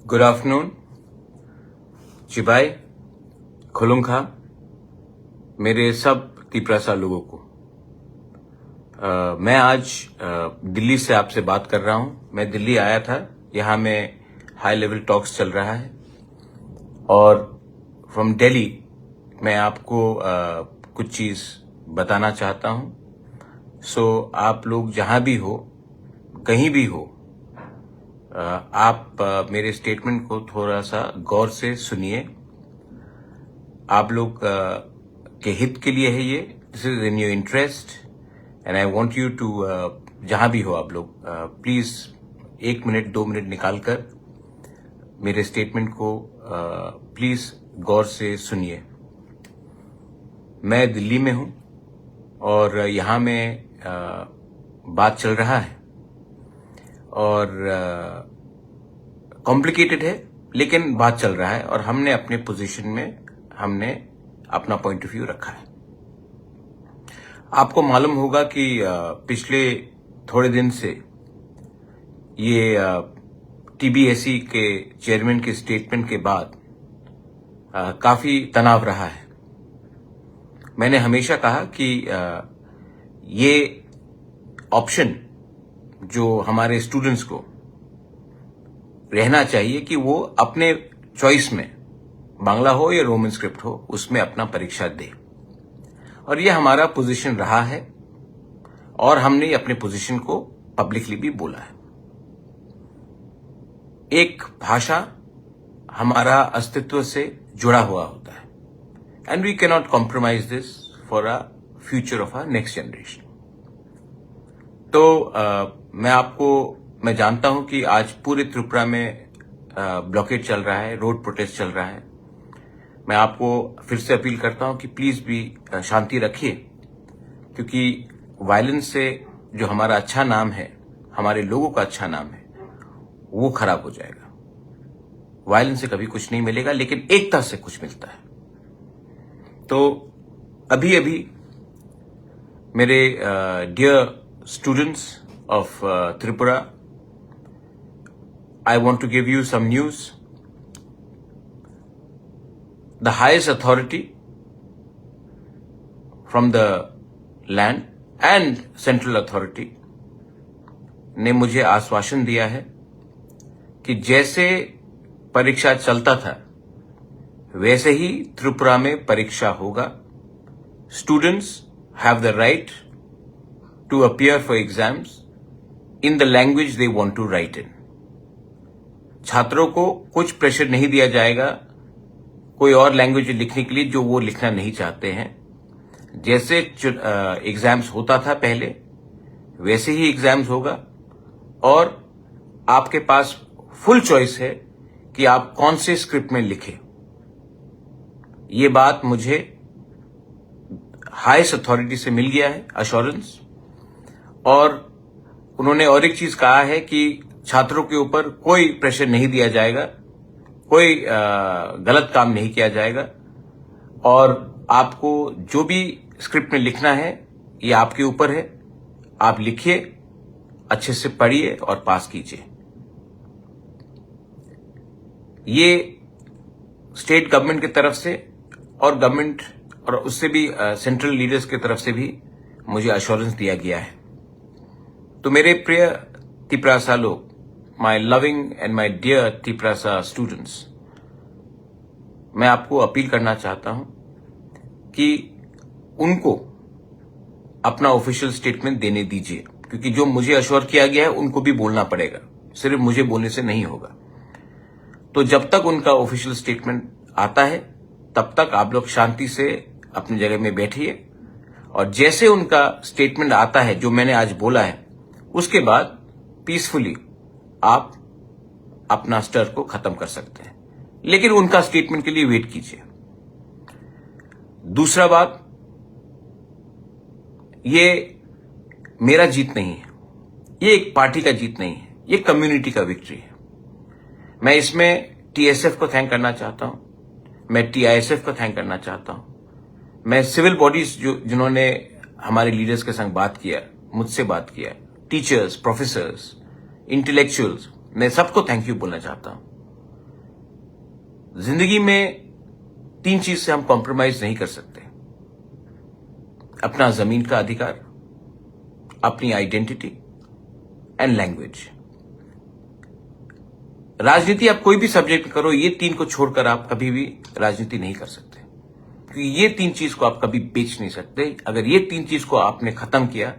Good afternoon चिबाई खुलुंखा मेरे सब तिपरासा लोगों को। मैं आज दिल्ली से आपसे बात कर रहा हूं। मैं दिल्ली आया था, यहाँ में हाई लेवल टॉक्स चल रहा है और फ्रॉम दिल्ली मैं आपको कुछ चीज बताना चाहता हूं। सो आप लोग जहां भी हो, कहीं भी हो, आप मेरे स्टेटमेंट को थोड़ा सा गौर से सुनिए। आप लोग के हित के लिए है ये। This is in your interest and I want you to, जहां भी हो आप लोग, प्लीज 1 मिनट 2 मिनट निकालकर मेरे स्टेटमेंट को प्लीज गौर से सुनिए। मैं दिल्ली में हूं और यहाँ में बात चल रहा है और कॉम्प्लिकेटेड है, लेकिन बात चल रहा है और हमने अपने पोजीशन में हमने अपना पॉइंट ऑफ व्यू रखा है। आपको मालूम होगा कि पिछले थोड़े दिन से ये टीबीएससी के चेयरमैन के स्टेटमेंट के बाद काफी तनाव रहा है। मैंने हमेशा कहा कि ये ऑप्शन जो हमारे स्टूडेंट्स को रहना चाहिए कि वो अपने चॉइस में, बांग्ला हो या रोमन स्क्रिप्ट हो, उसमें अपना परीक्षा दे। और ये हमारा पोजीशन रहा है और हमने अपने पोजीशन को पब्लिकली भी बोला है। एक भाषा हमारा अस्तित्व से जुड़ा हुआ होता है and we can not compromise this for a future of a next generation. तो मैं जानता हूं कि आज पूरे त्रिपुरा में ब्लॉकेड चल रहा है, रोड प्रोटेस्ट चल रहा है। मैं आपको फिर से अपील करता हूं कि प्लीज भी शांति रखिए, क्योंकि वायलेंस से जो हमारा अच्छा नाम है, हमारे लोगों का अच्छा नाम है, वो खराब हो जाएगा। वायलेंस से कभी कुछ नहीं मिलेगा, लेकिन एकता से कुछ मिलता है। तो अभी अभी मेरे dear students of Tripura, I want to give you some news. The highest authority from the land and central authority ने मुझे आश्वासन दिया है कि जैसे परीक्षा चलता था वैसे ही त्रिपुरा में परीक्षा होगा। Students have the right to appear for exams in the language they want to write in. छात्रों को कुछ प्रेशर नहीं दिया जाएगा कोई और लैंग्वेज लिखने के लिए जो वो लिखना नहीं चाहते हैं। जैसे एग्जाम्स होता था पहले, वैसे ही एग्जाम्स होगा और आपके पास फुल चॉइस है कि आप कौन से स्क्रिप्ट में लिखें। ये बात मुझे हाईएस्ट अथॉरिटी से मिल गया है, अश्योरेंस। और उन्होंने और एक चीज कहा है कि छात्रों के ऊपर कोई प्रेशर नहीं दिया जाएगा, कोई गलत काम नहीं किया जाएगा और आपको जो भी स्क्रिप्ट में लिखना है ये आपके ऊपर है। आप लिखिए, अच्छे से पढ़िए और पास कीजिए। ये स्टेट गवर्नमेंट की तरफ से और गवर्नमेंट और उससे भी सेंट्रल लीडर्स की तरफ से भी मुझे अश्योरेंस दिया गया है। तो मेरे प्रिय तिपरासा लोग, my loving and my dear Tiprasa students, मैं आपको अपील करना चाहता हूं कि उनको अपना ऑफिशियल स्टेटमेंट देने दीजिए, क्योंकि जो मुझे अश्योर किया गया है उनको भी बोलना पड़ेगा, सिर्फ मुझे बोलने से नहीं होगा। तो जब तक उनका ऑफिशियल स्टेटमेंट आता है तब तक आप लोग शांति से अपनी जगह में बैठिए और जैसे उनका स्टेटमेंट आता है जो मैंने आज बोला है, उसके बाद पीसफुली आप अपना स्टर को खत्म कर सकते हैं, लेकिन उनका स्टेटमेंट के लिए वेट कीजिए। दूसरा बात, ये मेरा जीत नहीं है, ये एक पार्टी का जीत नहीं है, ये कम्युनिटी का विक्ट्री है। मैं इसमें टीएसएफ को थैंक करना चाहता हूं, मैं टीआईएसएफ को थैंक करना चाहता हूं, मैं सिविल बॉडीज जिन्होंने हमारे लीडर्स के संग बात किया, मुझसे बात किया, टीचर्स, प्रोफेसर्स, इंटेलेक्चुअल्स, मैं सबको थैंक यू बोलना चाहता हूं। जिंदगी में 3 चीज से हम कॉम्प्रोमाइज नहीं कर सकते। अपना जमीन का अधिकार, अपनी आइडेंटिटी एंड लैंग्वेज। राजनीति आप कोई भी सब्जेक्ट करो, ये 3 को छोड़कर आप कभी भी राजनीति नहीं कर सकते, क्योंकि ये 3 चीज को आप कभी बेच नहीं सकते। अगर ये 3 चीज को आपने खत्म किया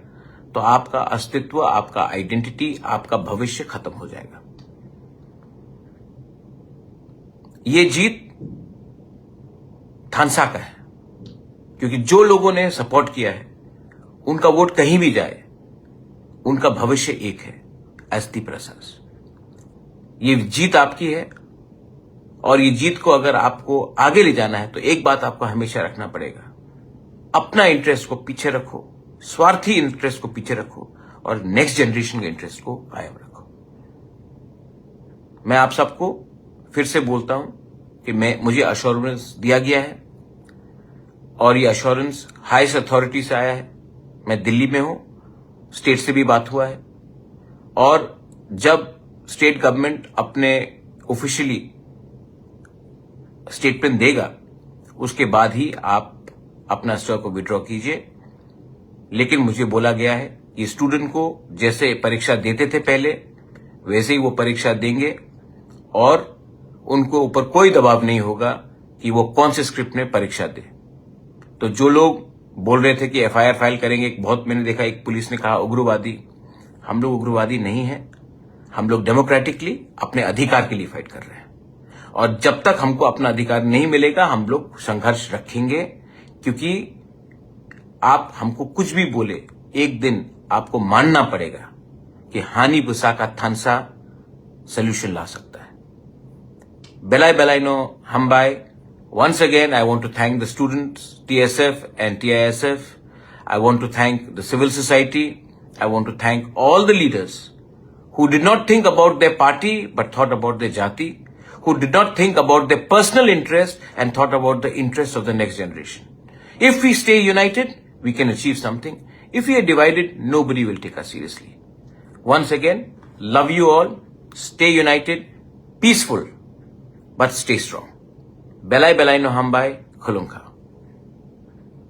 तो आपका अस्तित्व, आपका आइडेंटिटी, आपका भविष्य खत्म हो जाएगा। ये जीत थानसा का है, क्योंकि जो लोगों ने सपोर्ट किया है उनका वोट कहीं भी जाए, उनका भविष्य एक है, एस दी प्रसाद। ये जीत आपकी है, और ये जीत को अगर आपको आगे ले जाना है तो एक बात आपको हमेशा रखना पड़ेगा, अपना इंटरेस्ट को पीछे रखो, स्वार्थी इंटरेस्ट को पीछे रखो, और नेक्स्ट जनरेशन के इंटरेस्ट को कायम रखो। मैं आप सबको फिर से बोलता हूं कि मुझे अश्योरेंस दिया गया है, और ये अश्योरेंस हाईएस्ट अथॉरिटी से आया है। मैं दिल्ली में हूं, स्टेट से भी बात हुआ है, और जब स्टेट गवर्नमेंट अपने ऑफिशियली स्टेटमेंट देगा उसके बाद ही आप अपना स्टॉ को विड्रॉ कीजिए। लेकिन मुझे बोला गया है कि स्टूडेंट को जैसे परीक्षा देते थे पहले, वैसे ही वो परीक्षा देंगे, और उनको ऊपर कोई दबाव नहीं होगा कि वो कौन से स्क्रिप्ट में परीक्षा दे। तो जो लोग बोल रहे थे कि एफआईआर फाइल करेंगे, बहुत मैंने देखा एक पुलिस ने कहा उग्रवादी, हम लोग उग्रवादी नहीं है। हम लोग डेमोक्रेटिकली अपने अधिकार के लिए फाइट कर रहे हैं, और जब तक हमको अपना अधिकार नहीं मिलेगा हम लोग संघर्ष रखेंगे। क्योंकि आप हमको कुछ भी बोले, एक दिन आपको मानना पड़ेगा कि हानि बुसा का थानसा सोल्यूशन ला सकता है। बेलाई बेलाइनो हमबाई। Once again, I want to thank the students, TSF and TISF. I want to thank the civil society. I want to thank all the leaders who did not think about their party but thought about their jati, who did not think about their personal interest and thought about the interests of the next generation. If we stay united, we can achieve something. If we are divided, nobody will take us seriously. Once again, love you all. Stay united, peaceful, but stay strong. Belai belai no hambai, khulunka.